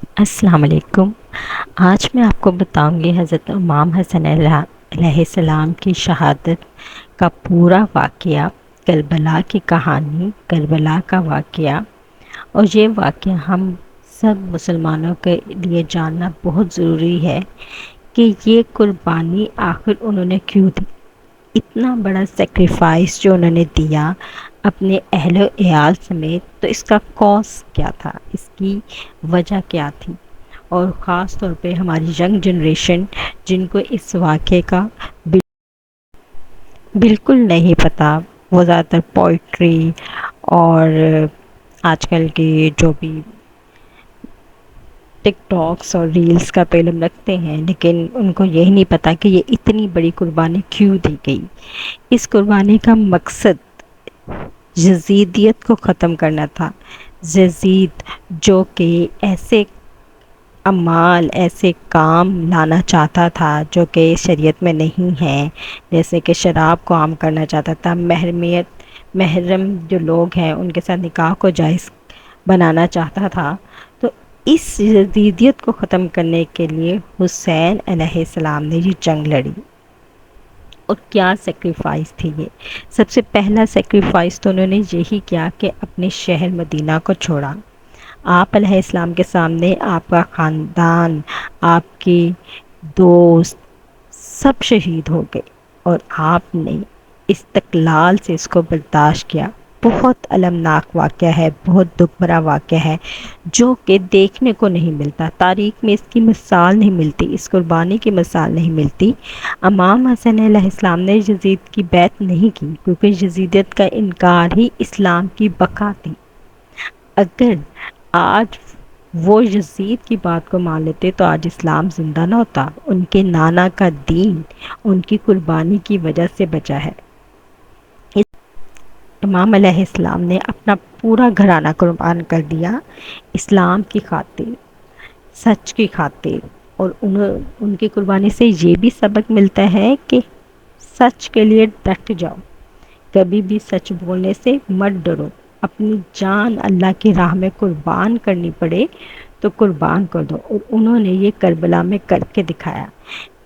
السلام علیکم۔ آج میں آپ کو بتاؤں گی حضرت امام حسن علیہ السلام کی شہادت کا پورا واقعہ، کربلا کی کہانی، کربلا کا واقعہ۔ اور یہ واقعہ ہم سب مسلمانوں کے لیے جاننا بہت ضروری ہے کہ یہ قربانی آخر انہوں نے کیوں دی، اتنا بڑا سیکریفائس جو انہوں نے دیا اپنے اہل و عیال سمیت، تو اس کا کاز کیا تھا، اس کی وجہ کیا تھی۔ اور خاص طور پہ ہماری ینگ جنریشن جن کو اس واقعے کا بالکل نہیں پتہ، وہ زیادہ تر پوئٹری اور آج کل کے جو بھی ٹک ٹاکس اور ریلز کا پیلم رکھتے ہیں، لیکن ان کو یہی نہیں پتہ کہ یہ اتنی بڑی قربانی کیوں دی گئی۔ اس قربانی کا مقصد یزیدیت کو ختم کرنا تھا۔ یزید جو کہ ایسے اعمال، ایسے کام لانا چاہتا تھا جو کہ شریعت میں نہیں ہیں، جیسے کہ شراب کو عام کرنا چاہتا تھا، محرم جو لوگ ہیں ان کے ساتھ نکاح کو جائز بنانا چاہتا تھا۔ تو اس یزیدیت کو ختم کرنے کے لیے حسین علیہ السلام نے یہ جنگ لڑی۔ اور کیا سیکریفائس تھی یہ؟ سب سے پہلا سیکریفائس تو انہوں نے یہی کیا کہ اپنے شہر مدینہ کو چھوڑا۔ آپ علیہ السلام کے سامنے آپ کا خاندان، آپ کے دوست سب شہید ہو گئے، اور آپ نے استقلال سے اس کو برداشت کیا۔ بہت المناک واقعہ ہے، بہت دکھ بھرا واقعہ ہے، جو کہ دیکھنے کو نہیں ملتا، تاریخ میں اس کی مثال نہیں ملتی، اس قربانی کی مثال نہیں ملتی۔ امام حسن علیہ السلام نے یزید کی بیعت نہیں کی، کیونکہ یزیدیت کا انکار ہی اسلام کی بقا تھی۔ اگر آج وہ یزید کی بات کو مان لیتے تو آج اسلام زندہ نہ ہوتا۔ ان کے نانا کا دین ان کی قربانی کی وجہ سے بچا ہے۔ امام علیہ السلام نے اپنا پورا گھرانہ قربان کر دیا اسلام کی خاطر، سچ کی خاطر۔ اور ان کی قربانی سے یہ بھی سبق ملتا ہے کہ سچ کے لیے ڈٹ جاؤ، کبھی بھی سچ بولنے سے مت ڈرو۔ اپنی جان اللہ کی راہ میں قربان کرنی پڑے تو قربان کر دو، اور انہوں نے یہ کربلا میں کر کے دکھایا۔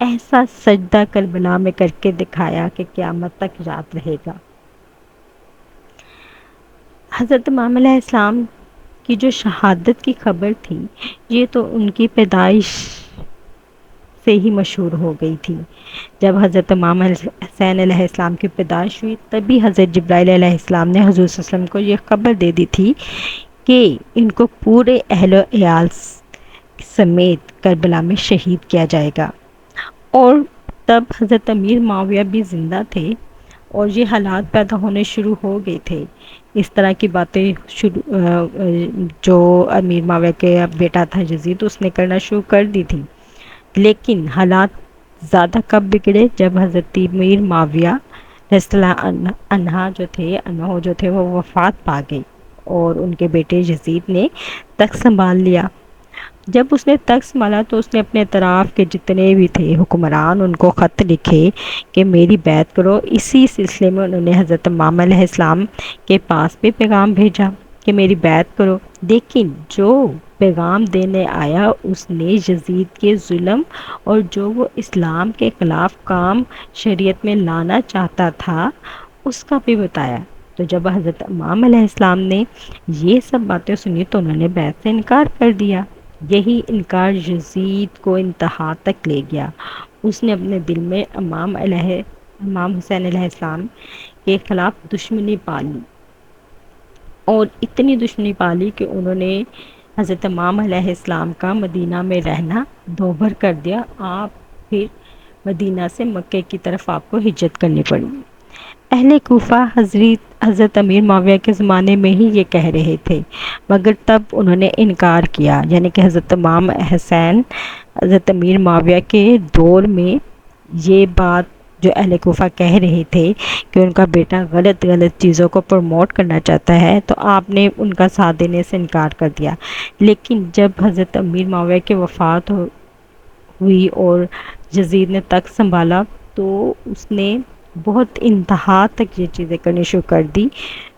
ایسا سجدہ کربلا میں کر کے دکھایا کہ قیامت تک یاد رہے گا۔ حضرت امام علیہ السلام کی جو شہادت کی خبر تھی، یہ تو ان کی پیدائش سے ہی مشہور ہو گئی تھی۔ جب حضرت امام حسین علیہ السلام کی پیدائش ہوئی، تبھی حضرت جبرائیل علیہ السلام نے حضور صلی اللہ علیہ وسلم کو یہ خبر دے دی تھی کہ ان کو پورے اہل و عیال سمیت کربلا میں شہید کیا جائے گا۔ اور تب حضرت امیر معاویہ بھی زندہ تھے، اور یہ حالات پیدا ہونے شروع ہو گئے تھے۔ اس طرح کی باتیں جو امیر معاویہ کے بیٹا تھا یزید، اس نے کرنا شروع کر دی تھی۔ لیکن حالات زیادہ کب بگڑے؟ جب حضرت امیر معاویہ رضی اللہ عنہ جو تھے وہ وفات پا گئے، اور ان کے بیٹے یزید نے تخت سنبھال لیا۔ جب اس نے تخت سنبھالا تو اس نے اپنے اطراف کے جتنے بھی تھے حکمران ان کو خط لکھے کہ میری بیعت کرو۔ اسی سلسلے میں انہوں نے حضرت امام علیہ السلام کے پاس بھی پیغام بھیجا کہ میری بیعت کرو۔ لیکن جو پیغام دینے آیا اس نے یزید کے ظلم اور جو وہ اسلام کے خلاف کام شریعت میں لانا چاہتا تھا اس کا بھی بتایا۔ تو جب حضرت امام علیہ السلام نے یہ سب باتیں سنی تو انہوں نے بیعت سے انکار کر دیا۔ یہی انکار یزید کو انتہا تک لے گیا۔ اس نے اپنے دل میں امام حسین علیہ السلام کے خلاف دشمنی پالی، اور اتنی دشمنی پالی کہ انہوں نے حضرت امام علیہ السلام کا مدینہ میں رہنا دوبھر کر دیا۔ آپ پھر مدینہ سے مکے کی طرف آپ کو ہجرت کرنی پڑی۔ اہل کوفہ حضرت امیر معاویہ کے زمانے میں ہی یہ کہہ رہے تھے، مگر تب انہوں نے انکار کیا، یعنی کہ حضرت امام حسین حضرت امیر معاویہ کے دور میں یہ بات جو اہل کوفہ کہہ رہے تھے کہ ان کا بیٹا غلط چیزوں کو پروموٹ کرنا چاہتا ہے، تو آپ نے ان کا ساتھ دینے سے انکار کر دیا۔ لیکن جب حضرت امیر معاویہ کی وفات ہوئی اور یزید نے تخت سنبھالا تو اس نے بہت انتہا تک یہ چیزیں کرنی شروع کر دی،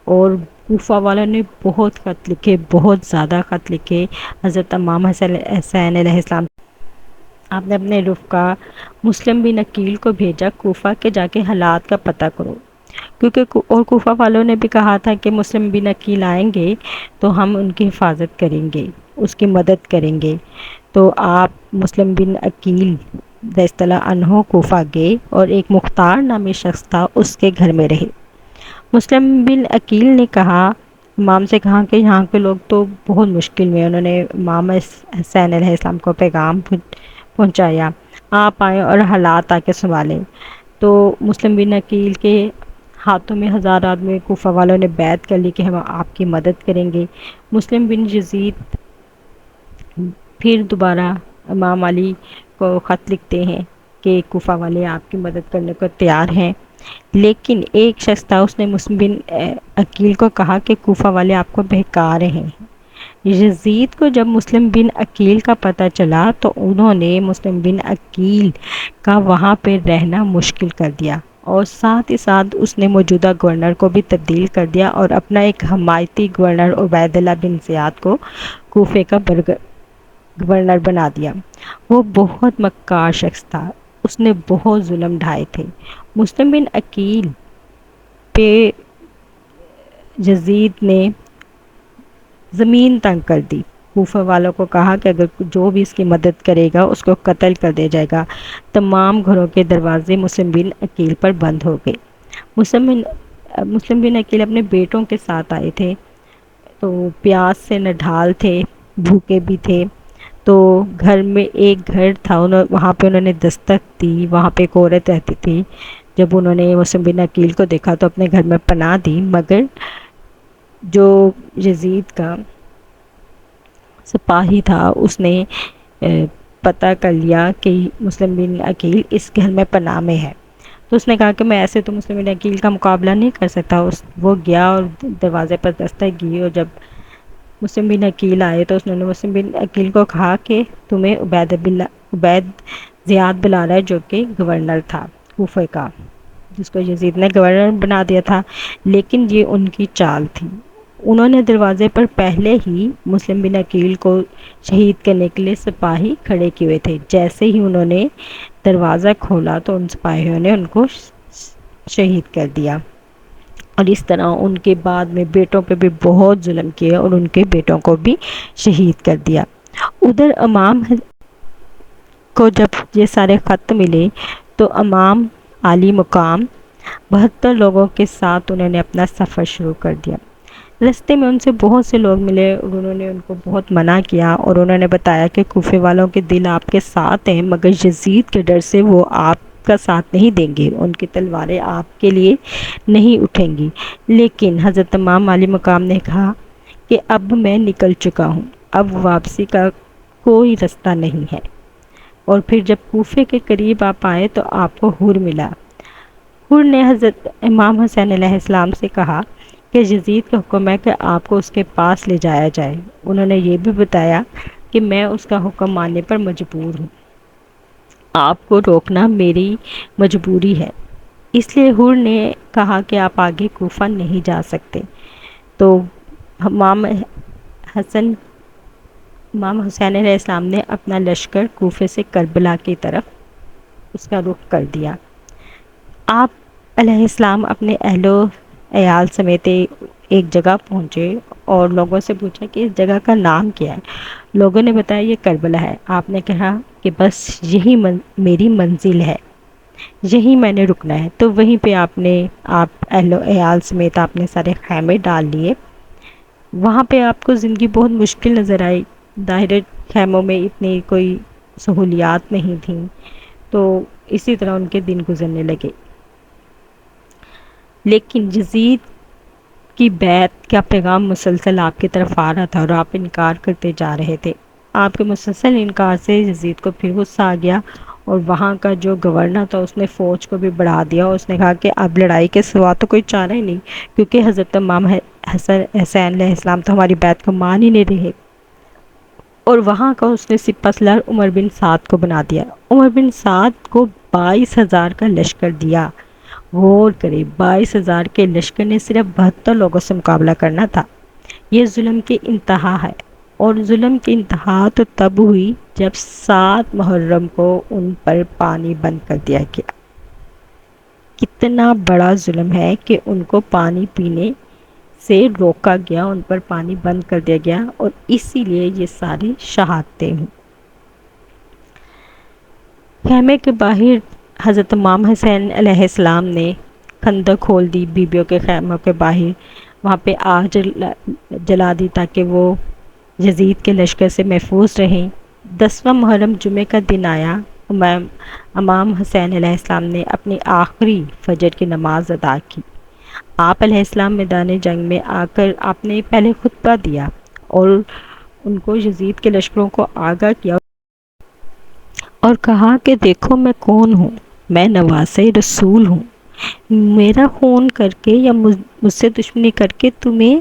اور کوفہ والوں نے بہت خط لکھے، بہت زیادہ خط لکھے حضرت امام حسین علیہ السلام۔ آپ نے اپنے رفقا مسلم بن عقیل کو بھیجا کوفہ کے جا کے حالات کا پتہ کرو، کیونکہ اور کوفہ والوں نے بھی کہا تھا کہ مسلم بن عقیل آئیں گے تو ہم ان کی حفاظت کریں گے، اس کی مدد کریں گے۔ تو آپ مسلم بن عقیل رضی اللہ عنہ کوفہ گئے اور ایک مختار نامی شخص تھا، اس کے گھر میں رہے۔ مسلم بن عقیل نے کہا، امام سے کہا کہ یہاں کے لوگ تو بہت مشکل میں، انہوں نے امام حسین علیہ السلام کو پیغام پہنچایا، آپ آئیں اور حالات آ کے سنبھالیں۔ تو مسلم بن عقیل کے ہاتھوں میں 1000 آدمی کوفہ والوں نے بیعت کر لی کہ ہم آپ کی مدد کریں گے۔ مسلم بن یزید پھر دوبارہ امام علی کو خط لکھتے ہیں کہ کوفہ والے آپ کی مدد کرنے کو تیار ہیں، لیکن ایک شخص تھا، اس نے مسلم بن عقیل کو کہا کہ کوفہ والے آپ کو بہکا رہے ہیں۔ یزید کو جب مسلم بن عقیل کا پتہ چلا تو انہوں نے مسلم بن عقیل کا وہاں پہ رہنا مشکل کر دیا، اور ساتھ ہی ساتھ اس نے موجودہ گورنر کو بھی تبدیل کر دیا اور اپنا ایک حمایتی گورنر عبید اللہ بن زیاد کو کوفے کا گورنر بنا دیا۔ وہ بہت مکار شخص تھا، اس نے بہت ظلم ڈھائے تھے۔ مسلم بن عقیل پہ یزید نے زمین تنگ کر دی، کوفہ والوں کو کہا کہ اگر جو بھی اس کی مدد کرے گا اس کو قتل کر دیا جائے گا۔ تمام گھروں کے دروازے مسلم بن عقیل پر بند ہو گئے۔ مسلم بن عقیل اپنے بیٹوں کے ساتھ آئے تھے، تو پیاس سے نڈھال تھے، بھوکے بھی تھے۔ تو گھر میں ایک گھر تھا، وہاں پہ انہوں نے دستک دی، وہاں پہ ایک عورت رہتی تھی۔ جب انہوں نے مسلم بن عقیل کو دیکھا تو اپنے گھر میں پناہ دی، مگر جو یزید کا سپاہی تھا اس نے پتہ کر لیا کہ مسلم بن عقیل اس گھر میں پناہ میں ہے، تو اس نے کہا کہ میں ایسے تو مسلم بن عقیل کا مقابلہ نہیں کر سکتا۔ وہ گیا اور دروازے پر دستک دی، اور جب مسلم بن عقیل آئے تو اس نے مسلم بن عقیل کو کہا کہ تمہیں عبید زیاد بلا رہا ہے، جو کہ گورنر تھا کوفہ کا، جس کو یزید نے گورنر بنا دیا تھا۔ لیکن یہ ان کی چال تھی، انہوں نے دروازے پر پہلے ہی مسلم بن عقیل کو شہید کرنے کے لیے سپاہی کھڑے کیے ہوئے تھے۔ جیسے ہی انہوں نے دروازہ کھولا تو ان سپاہیوں نے ان کو شہید کر دیا، اور اس طرح ان کے بعد میں بیٹوں پہ بھی بہت ظلم کیا اور ان کے بیٹوں کو بھی شہید کر دیا۔ ادھر امام کو جب یہ سارے خط ملے تو امام عالی مقام 72 لوگوں کے ساتھ انہوں نے اپنا سفر شروع کر دیا۔ راستے میں ان سے بہت سے لوگ ملے اور انہوں نے ان کو بہت منع کیا، اور انہوں نے بتایا کہ کوفے والوں کے دل آپ کے ساتھ ہیں، مگر یزید کے ڈر سے وہ آپ کا ساتھ نہیں دیں گے، ان کی تلواریں آپ کے لیے نہیں اٹھیں گی۔ لیکن حضرت امام علی مقام نے کہا کہ اب میں نکل چکا ہوں، اب واپسی کا کوئی رستہ نہیں ہے۔ اور پھر جب کوفے کے قریب آپ آئے تو آپ کو حور ملا۔ حور نے حضرت امام حسین علیہ السلام سے کہا کہ یزید کا حکم ہے کہ آپ کو اس کے پاس لے جایا جائے۔ انہوں نے یہ بھی بتایا کہ میں اس کا حکم ماننے پر مجبور ہوں، آپ کو روکنا میری مجبوری ہے۔ اس لیے حور نے کہا کہ آپ آگے کوفہ نہیں جا سکتے۔ تو امام حسین علیہ السلام نے اپنا لشکر کوفے سے کربلا کی طرف اس کا رخ کر دیا۔ آپ علیہ السلام اپنے اہل و عیال سمیت ایک جگہ پہنچے اور لوگوں سے پوچھا کہ اس جگہ کا نام کیا ہے۔ لوگوں نے بتایا یہ کربلا ہے۔ آپ نے کہا کہ بس یہی میری منزل ہے، یہی میں نے رکنا ہے۔ تو وہیں پہ آپ اہل و عیال سمیت آپ نے سارے خیمے ڈال لیے۔ وہاں پہ آپ کو زندگی بہت مشکل نظر آئی، ظاہر خیموں میں اتنی کوئی سہولیات نہیں تھیں، تو اسی طرح ان کے دن گزرنے لگے۔ لیکن یزید کی بیعت کا پیغام مسلسل آپ کی طرف آ رہا تھا اور آپ انکار کرتے جا رہے تھے۔ آپ کے مسلسل انکار سے یزید کو پھر غصہ آ گیا، اور وہاں کا جو گورنر تھا اس نے فوج کو بھی بڑھا دیا، اور اس نے کہا کہ اب لڑائی کے سوا تو کوئی چارہ ہی نہیں، کیونکہ حضرت امام حسین علیہ السلام تو ہماری بیعت کو مان ہی نہیں رہے۔ اور وہاں کا اس نے سپہ سالار عمر بن سعد کو بنا دیا۔ عمر بن سعد کو 22,000 کا لشکر دیا، غور کرے، 22,000 کے لشکر نے صرف 72 لوگوں سے مقابلہ کرنا تھا۔ یہ ظلم کی انتہا ہے، اور ظلم کی انتہا تو تب ہوئی جب 7 محرم کو ان پر پانی بند کر دیا گیا۔ کتنا بڑا ظلم ہے کہ ان کو پانی پینے سے روکا گیا، ان پر پانی بند کر دیا گیا، اور اسی لیے یہ ساری شہادتیں ہوں۔ خیمے کے باہر حضرت امام حسین علیہ السلام نے خندق کھول دی، بیبیوں کے خیموں کے باہر وہاں پہ آگ جلا دی تاکہ وہ یزید کے لشکر سے محفوظ رہیں۔ 10واں محرم جمعے کا دن آیا، امام حسین علیہ السلام نے اپنی آخری فجر کی نماز ادا کی۔ آپ علیہ السلام میدان جنگ میں آ کر آپ نے پہلے خطبہ دیا اور ان کو یزید کے لشکروں کو آگاہ کیا اور کہا کہ دیکھو میں کون ہوں، میں نواسۂ رسول ہوں، میرا خون کر کے یا مجھ سے دشمنی کر کے تمہیں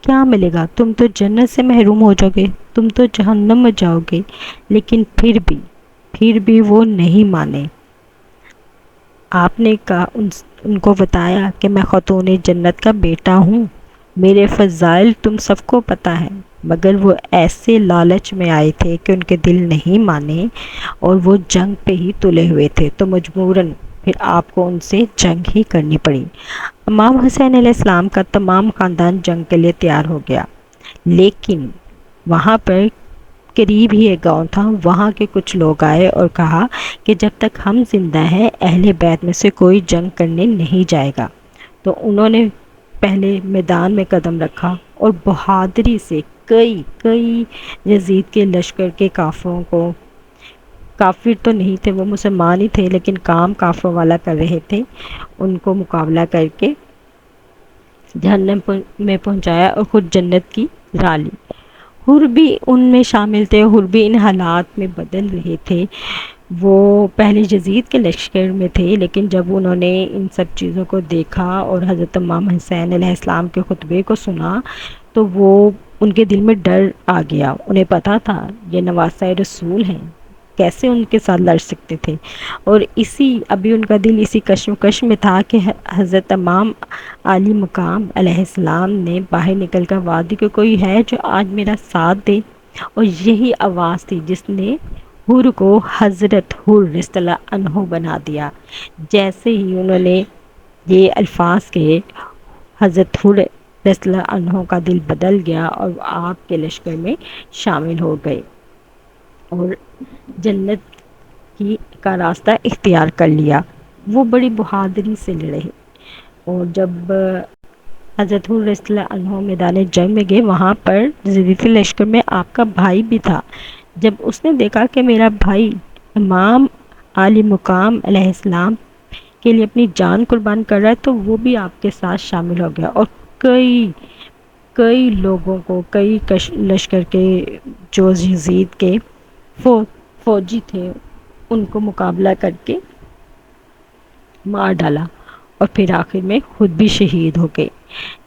کیا ملے گا؟ تم تو جنت سے محروم ہو جاؤ گے، تم تو جہنم میں جاؤ گے۔ لیکن پھر بھی وہ نہیں مانے۔ آپ نے کہا ان کو بتایا کہ میں خاتون جنت کا بیٹا ہوں، میرے فضائل تم سب کو پتہ ہے، مگر وہ ایسے لالچ میں آئے تھے کہ ان کے دل نہیں مانے اور وہ جنگ پہ ہی تلے ہوئے تھے، تو مجبوراً پھر آپ کو ان سے جنگ ہی کرنی پڑی۔ امام حسین علیہ السلام کا تمام خاندان جنگ کے لیے تیار ہو گیا، لیکن وہاں پر قریب ہی ایک گاؤں تھا، وہاں کے کچھ لوگ آئے اور کہا کہ جب تک ہم زندہ ہیں اہل بیت میں سے کوئی جنگ کرنے نہیں جائے گا۔ تو انہوں نے پہلے میدان میں قدم رکھا اور بہادری سے کئی یزید کے لشکر کے کافروں کو، کافر تو نہیں تھے وہ مسلمان ہی تھے لیکن کام کافروں والا کر رہے تھے، ان کو مقابلہ کر کے جہنم میں پہنچایا اور خود جنت کی راہ لی۔ حر بھی ان میں شامل تھے، حر بھی ان حالات میں بدل رہے تھے۔ وہ پہلے یزید کے لشکر میں تھے، لیکن جب انہوں نے ان سب چیزوں کو دیکھا اور حضرت امام حسین علیہ السلام کے خطبے کو سنا تو وہ ان کے دل میں ڈر آ گیا۔ انہیں پتا تھا یہ نواسۂ رسول ہیں، کیسے ان کے ساتھ لڑ سکتے تھے، اور ابھی ان کا دل اسی کشمکش میں تھا کہ حضرت امام عالی مقام علیہ السلام نے باہر نکل کر وادی کہ کوئی ہے جو آج میرا ساتھ دے، اور یہی آواز تھی جس نے حر کو حضرت حر رضی اللہ عنہ بنا دیا۔ جیسے ہی انہوں نے یہ الفاظ کہے، حضرت حر رضی اللہ عنہ کا دل بدل گیا اور آپ کے لشکر میں شامل ہو گئے اور جنت کا راستہ اختیار کر لیا۔ وہ بڑی بہادری سے لڑے، اور جب حضرت حر رضی اللہ عنہ میدان جنگ میں گئے وہاں پر یزید کے لشکر میں آپ کا بھائی بھی تھا۔ جب اس نے دیکھا کہ میرا بھائی امام عالی مقام علیہ السلام کے لیے اپنی جان قربان کر رہا ہے تو وہ بھی آپ کے ساتھ شامل ہو گیا، اور کئی لوگوں کو، کئی لشکر کے جو یزید کے فوجی تھے ان کو مقابلہ کر کے مار ڈالا، اور پھر آخر میں خود بھی شہید ہو گئے۔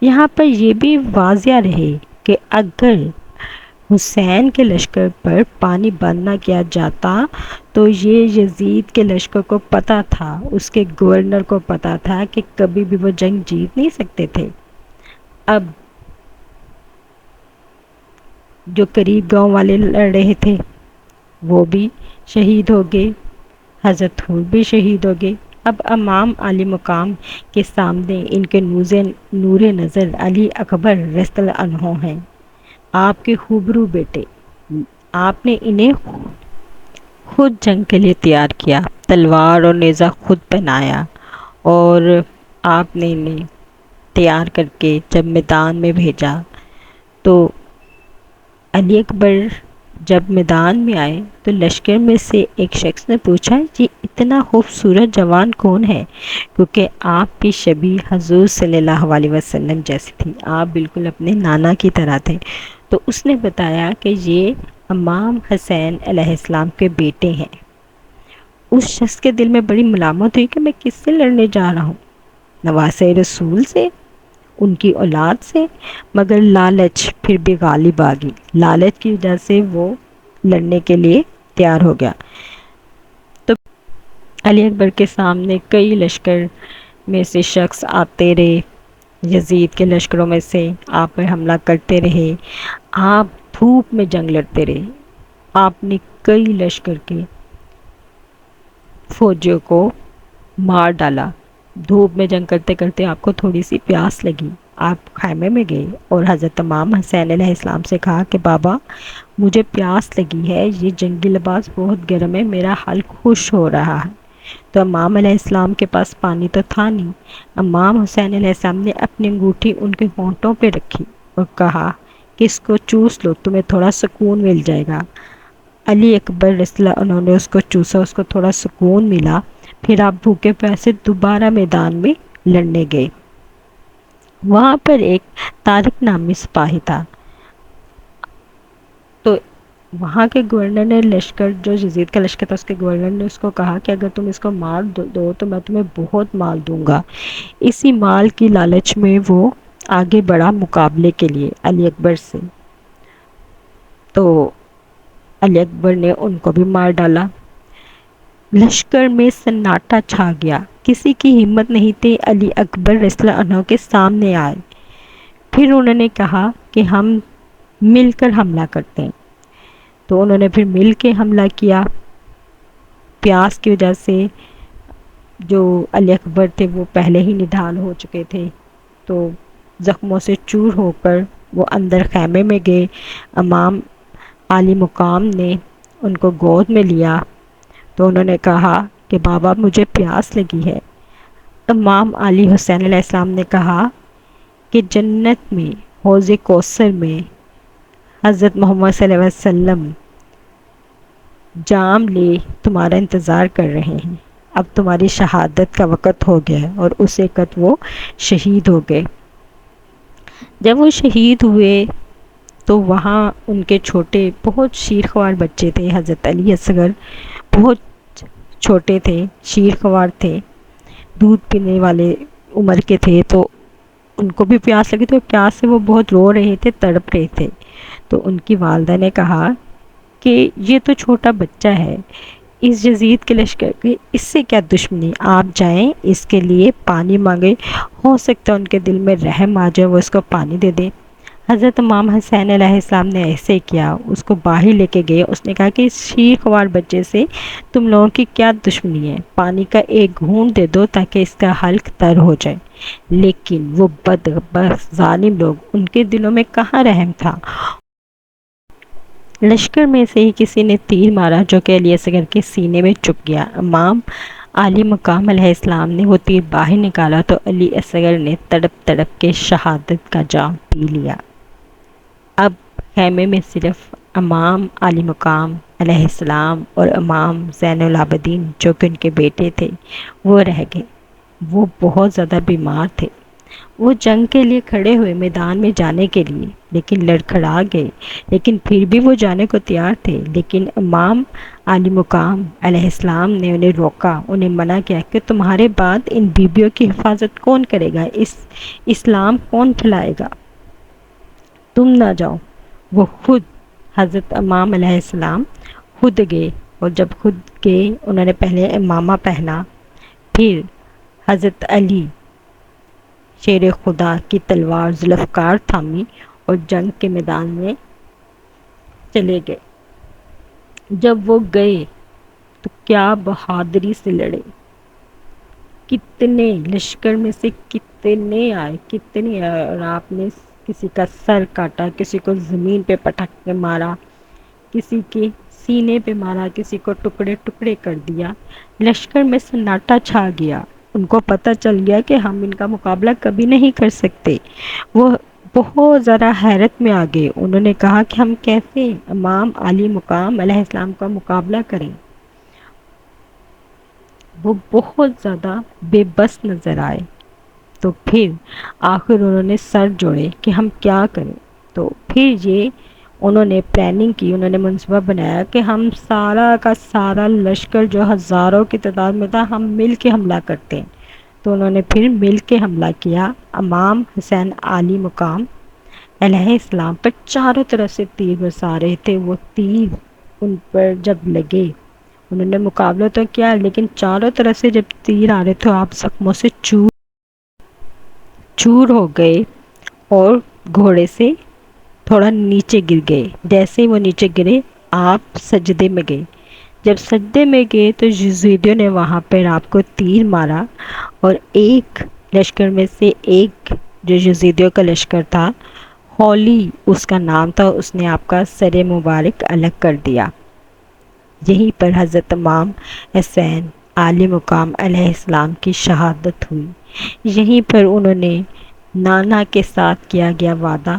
یہاں پر یہ بھی واضح رہے کہ اگر حسین کے لشکر پر پانی بند نہ کیا جاتا تو یہ یزید کے لشکر کو پتہ تھا، اس کے گورنر کو پتہ تھا کہ کبھی بھی وہ جنگ جیت نہیں سکتے تھے۔ اب جو قریب گاؤں والے لڑ رہے تھے وہ بھی شہید ہو گئے، حضرت حر بھی شہید ہو گئے۔ اب امام علی مقام کے سامنے ان کے نور نظر علی اکبر رضی اللہ عنہ ہیں، آپ کے خوبرو بیٹے۔ آپ نے انہیں خود جنگ کے لیے تیار کیا، تلوار اور نیزہ خود پہنایا، اور آپ نے انہیں تیار کر کے جب میدان میں بھیجا تو علی اکبر جب میدان میں آئے تو لشکر میں سے ایک شخص نے پوچھا یہ اتنا خوبصورت جوان کون ہے، کیونکہ آپ کی شبیہ حضور صلی اللہ علیہ وسلم جیسی تھی، آپ بالکل اپنے نانا کی طرح تھے۔ تو اس نے بتایا کہ یہ امام حسین علیہ السلام کے بیٹے ہیں۔ اس شخص کے دل میں بڑی ملامت ہوئی کہ میں کس سے لڑنے جا رہا ہوں، نواسۂ رسول سے، ان کی اولاد سے، مگر لالچ پھر بھی غالب آ گئی، لالچ کی وجہ سے وہ لڑنے کے لیے تیار ہو گیا۔ تو علی اکبر کے سامنے کئی لشکر میں سے شخص آتے رہے، یزید کے لشکروں میں سے آپ پر حملہ کرتے رہے، آپ دھوپ میں جنگ لڑتے رہے، آپ نے کئی لشکر کے فوجیوں کو مار ڈالا۔ دھوپ میں جنگ کرتے کرتے آپ کو تھوڑی سی پیاس لگی، آپ خیمے میں گئے اور حضرت امام حسین علیہ السلام سے کہا کہ بابا مجھے پیاس لگی ہے، یہ جنگی لباس بہت گرم ہے، میرا حال خوش ہو رہا ہے۔ تو امام علیہ السلام کے پاس پانی تو تھا نہیں۔ امام حسین علیہ السلام نے اپنی انگوٹھی ان کے ہونٹوں پہ رکھی اور کہا کہ اس کو چوس لو، تمہیں تھوڑا سکون مل جائے گا۔ علی اکبر رضی اللہ عنہ نے اس کو چوسا، اس کو تھوڑا سکون ملا، پھر آپ بھوکے پیاسے دوبارہ میدان میں لڑنے گئے۔ وہاں پر ایک طارق نامی سپاہی تھا، تو وہاں کے گورنر نے لشکر، جو یزید کا لشکر تھا، اس کے گورنر نے اس کو کہا کہ اگر تم اس کو مار دو تو میں تمہیں بہت مال دوں گا۔ اسی مال کی لالچ میں وہ آگے بڑھا مقابلے کے لیے علی اکبر سے، تو علی اکبر نے ان کو بھی مار ڈالا۔ لشکر میں سناٹا چھا گیا، کسی کی ہمت نہیں تھی علی اکبر رضی اللہ عنہ کے سامنے آئے۔ پھر انہوں نے کہا کہ ہم مل کر حملہ کرتے ہیں، تو انہوں نے پھر مل کے حملہ کیا۔ پیاس کی وجہ سے جو علی اکبر تھے وہ پہلے ہی نڈھال ہو چکے تھے، تو زخموں سے چور ہو کر وہ اندر خیمے میں گئے۔ امام عالی مقام نے ان کو گود میں لیا، تو انہوں نے کہا کہ بابا مجھے پیاس لگی ہے۔ امام علی حسین علیہ السلام نے کہا کہ جنت میں حوض کوثر میں حضرت محمد صلی اللہ علیہ وسلم جام لے تمہارا انتظار کر رہے ہیں، اب تمہاری شہادت کا وقت ہو گیا ہے، اور اس وقت وہ شہید ہو گئے۔ جب وہ شہید ہوئے تو وہاں ان کے چھوٹے بہت شیرخوار بچے تھے، حضرت علی اصغر بہت چھوٹے تھے، شیرخوار تھے، دودھ پینے والے عمر کے تھے، تو ان کو بھی پیاس لگی، تو پیاس سے وہ بہت رو رہے تھے، تڑپ رہے تھے۔ تو ان کی والدہ نے کہا کہ یہ تو چھوٹا بچہ ہے، اس یزید کے لشکر کی اس سے کیا دشمنی، آپ جائیں اس کے لیے پانی مانگے، ہو سکتا ہے ان کے دل میں رحم آ جائے، وہ اس کو پانی دے دے۔ حضرت امام حسین علیہ السلام نے ایسے کیا، اس کو باہر لے کے گئے، اس نے کہا کہ اس شیرخوار بچے سے تم لوگوں کی کیا دشمنی ہے، پانی کا ایک گھونٹ دے دو تاکہ اس کا حلق تر ہو جائے۔ لیکن وہ بدبخت ظالم لوگ، ان کے دلوں میں کہاں رحم تھا، لشکر میں سے ہی کسی نے تیر مارا جو کہ علی اصغر کے سینے میں چپ گیا۔ امام علی مقام علیہ السلام نے وہ تیر باہر نکالا تو علی اصغر نے تڑپ تڑپ کے شہادت کا جام پی لیا۔ اب خیمے میں صرف امام علی مقام علیہ السلام اور امام زین العابدین جو کہ ان کے بیٹے تھے وہ رہ گئے۔ وہ بہت زیادہ بیمار تھے، وہ جنگ کے لیے کھڑے ہوئے میدان میں جانے کے لیے، لیکن لڑکھڑا گئے، لیکن پھر بھی وہ جانے کو تیار تھے۔ لیکن امام علی مقام علیہ السلام نے انہیں روکا، انہیں منع کیا کہ تمہارے بعد ان بیبیوں کی حفاظت کون کرے گا، اسلام کون پھیلائے گا، تم نہ جاؤ۔ وہ خود حضرت امام علیہ السلام خود گئے، اور جب خود گئے انہوں نے پہلے امامہ پہنا، پھر حضرت علی شیر خدا کی تلوار ذوالفقار تھامی اور جنگ کے میدان میں چلے گئے۔ جب وہ گئے تو کیا بہادری سے لڑے، کتنے لشکر میں سے کتنے آئے، اور آپ نے کسی کا سر کاٹا، کسی کو زمین پہ پٹک کے مارا، کسی کے سینے پہ مارا، کسی کو ٹکڑے ٹکڑے کر دیا۔ لشکر میں سناٹا چھا گیا، ان کو پتہ چل گیا کہ ہم ان کا مقابلہ کبھی نہیں کر سکتے۔ وہ بہت ذرا حیرت میں آ گئے، انہوں نے کہا کہ ہم کیسے امام علی مقام علیہ السلام کا مقابلہ کریں۔ وہ بہت زیادہ بے بس نظر آئے، تو پھر آخر انہوں نے سر جوڑے کہ ہم کیا کریں۔ تو پھر یہ انہوں نے پلاننگ کی، انہوں نے منصوبہ بنایا کہ ہم سارا کا سارا لشکر جو ہزاروں کی تعداد میں تھا، ہم مل کے حملہ کرتے ہیں۔ تو انہوں نے پھر مل کے حملہ کیا۔ امام حسین علی مقام علیہ السلام پر چاروں طرف سے تیر برسا رہے تھے، وہ تیر ان پر جب لگے، انہوں نے مقابلہ تو کیا، لیکن چاروں طرف سے جب تیر آ رہے تھے آپ زخموں سے چور چور ہو گئے اور گھوڑے سے تھوڑا نیچے گر گئے. جیسے ہی وہ نیچے گرے آپ سجدے میں گئے. جب سجدے میں گئے تو یزیدیوں نے وہاں پر آپ کو تیر مارا اور ایک لشکر میں سے ایک جو یزیدیوں کا لشکر تھا، ہولی اس کا نام تھا، اس نے آپ کا سر مبارک الگ کر دیا. یہیں پر حضرت امام حسین عالی مقام علیہ السلام کی شہادت ہوئی. یہیں پر انہوں نے نانا کے ساتھ کیا گیا وعدہ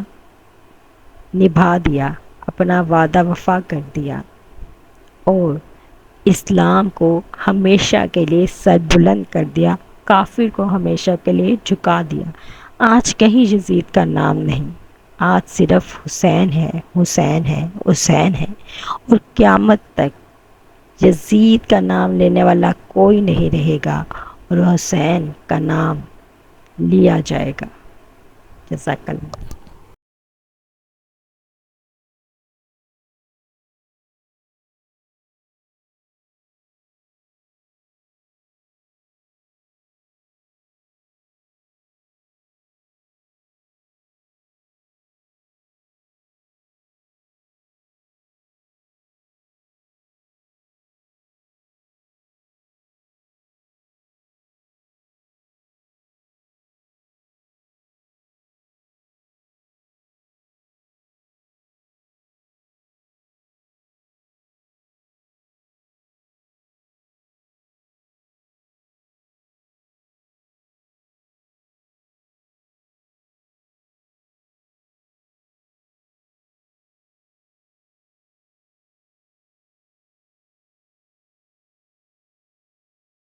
نبھا دیا، اپنا وعدہ وفا کر دیا اور اسلام کو ہمیشہ کے لیے سر بلند کر دیا، کافر کو ہمیشہ کے لیے جھکا دیا. آج کہیں یزید کا نام نہیں، آج صرف حسین ہے، حسین ہے، حسین ہے. اور قیامت تک یزید کا نام لینے والا کوئی نہیں رہے گا اور حسین کا نام لیا جائے گا. جزاک اللہ.